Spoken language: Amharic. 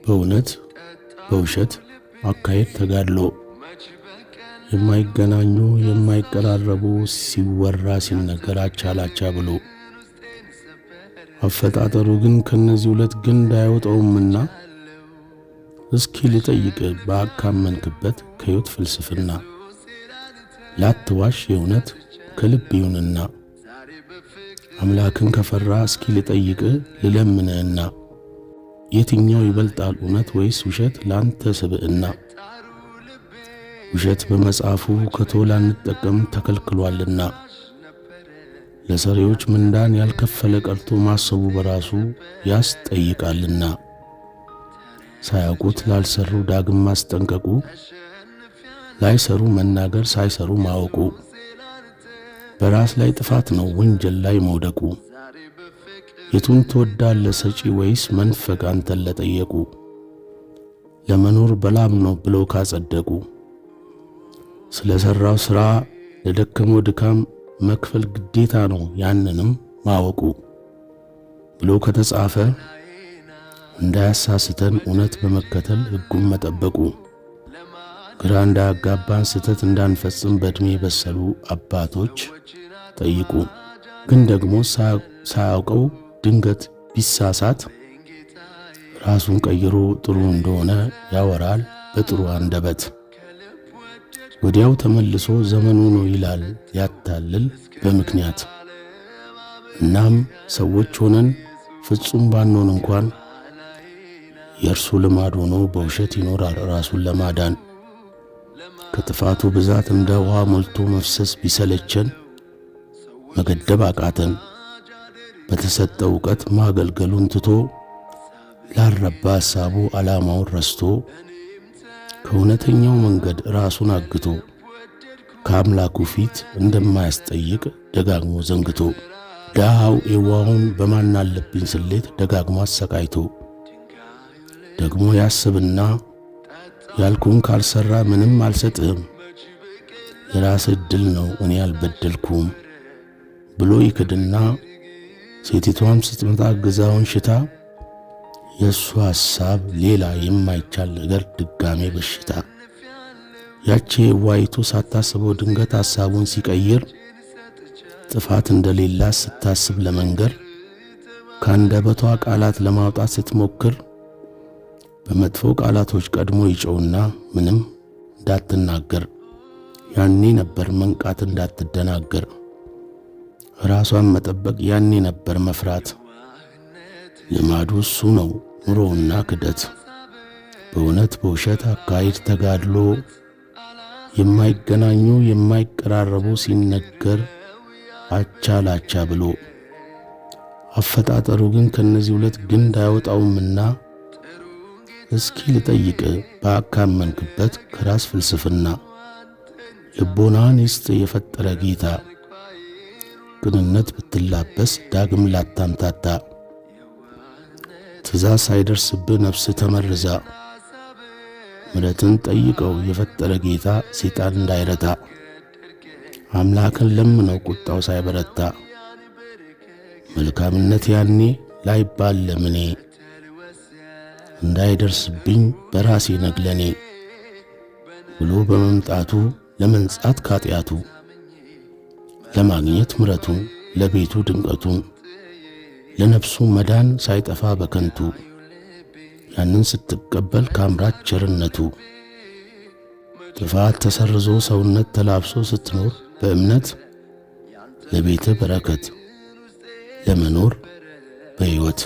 በእውነት በውሸት አካሄድ ተጋድሎ የማይገናኙ የማይቀራረቡ ሲወራ ሲነገር አቻላቻ ብሎ አፈጣጠሩ ግን ከነዚህ ሁለት ግንድ አይወጣውምና እስኪ ልጠይቅ ባካመንክበት ከሕይወት ፍልስፍና ላትዋሽ የእውነት ከልብ ይሁንና አምላክን ከፈራ እስኪ ልጠይቅ ልለምንህና የትኛው ይበልጣል እውነት ወይስ ውሸት ላንተ ስብዕና? ውሸት በመጽሐፉ ከቶላ እንጠቀም ተከልክሏልና ለሰሪዎች ምንዳን ያልከፈለ ቀርቶ ማሰቡ በራሱ ያስጠይቃልና ሳያውቁት ላልሰሩ ዳግም ማስጠንቀቁ ላይሰሩ መናገር ሳይሰሩ ማወቁ በራስ ላይ ጥፋት ነው ወንጀል ላይ መውደቁ። የቱን ትወዳለህ ሰጪ ወይስ መንፈግ አንተን ለጠየቁ ለመኖር በላብ ነው ብለው ካጸደቁ ስለ ሠራው ሥራ ለደከመው ድካም መክፈል ግዴታ ነው ያንንም ማወቁ ብሎ ከተጻፈ እንዳያሳስተን እውነት በመከተል ሕጉን መጠበቁ ግራ እንዳያጋባን ስተት እንዳንፈጽም በዕድሜ የበሰሉ አባቶች ጠይቁ። ግን ደግሞ ሳያውቀው ድንገት ቢሳሳት ራሱን ቀይሮ ጥሩ እንደሆነ ያወራል በጥሩ አንደበት። ወዲያው ተመልሶ ዘመኑ ነው ይላል ያታልል በምክንያት። እናም ሰዎች ሆነን ፍጹም ባንሆን እንኳን የእርሱ ልማድ ሆኖ በውሸት ይኖራል ራሱን ለማዳን። ከጥፋቱ ብዛት እንደ ውሃ ሞልቶ መፍሰስ ቢሰለቸን መገደብ አቃተን። በተሰጠው ዕውቀት ማገልገሉን ትቶ ላልረባ ሐሳቡ ዓላማውን ረስቶ ከእውነተኛው መንገድ ራሱን አግቶ ከአምላኩ ፊት እንደማያስጠይቅ ደጋግሞ ዘንግቶ ድሃው የዋሁን በማናለብኝ ስሌት ደጋግሞ አሰቃይቶ ደግሞ ያስብና ያልኩን ካልሰራ ምንም አልሰጥህም የራስ ዕድል ነው እኔ አልበደልኩም ብሎ ይክድና ሴቲቷም ስትመጣ ግዛውን ሽታ የእሱ ሐሳብ ሌላ የማይቻል ነገር ድጋሜ በሽታ። ያቺ ዋይቱ ሳታስበው ድንገት ሐሳቡን ሲቀይር ጥፋት እንደሌላ ስታስብ ለመንገር ካንደበቷ ቃላት ለማውጣት ስትሞክር በመጥፎ ቃላቶች ቀድሞ ይጮውና ምንም እንዳትናገር ያኔ ነበር መንቃት እንዳትደናገር ራሷን መጠበቅ ያኔ ነበር መፍራት። ልማዱ እሱ ነው ኑሮውና ክደት በእውነት በውሸት አካሄድ ተጋድሎ የማይገናኙ የማይቀራረቡ ሲነገር አቻላቻ ብሎ አፈጣጠሩ ግን ከነዚህ ሁለት ግንድ አይወጣውምና እስኪ ልጠይቅ ባካመንክበት ከራስ ፍልስፍና ልቦናን ይስጥ የፈጠረ ጌታ ቅንነት ብትላበስ ዳግም ላታምታታ ትእዛዝ ሳይደርስብህ ነፍስ ተመርዛ ምሕረትን ጠይቀው የፈጠረ ጌታ ሰይጣን እንዳይረታ አምላክን ለምነው ቁጣው ሳይበረታ መልካምነት ያኔ ላይባል ለምኔ እንዳይደርስብኝ በራሴ ነግለኔ ብሎ በመምጣቱ ለመንጻት ካጢያቱ ለማግኘት ምሕረቱን ለቤቱ ድምቀቱን ለነፍሱ መዳን ሳይጠፋ በከንቱ ያንን ስትቀበል ካምራች ቸርነቱ ጥፋት ተሰርዞ ሰውነት ተላብሶ ስትኖር በእምነት ለቤተ በረከት ለመኖር በሕይወት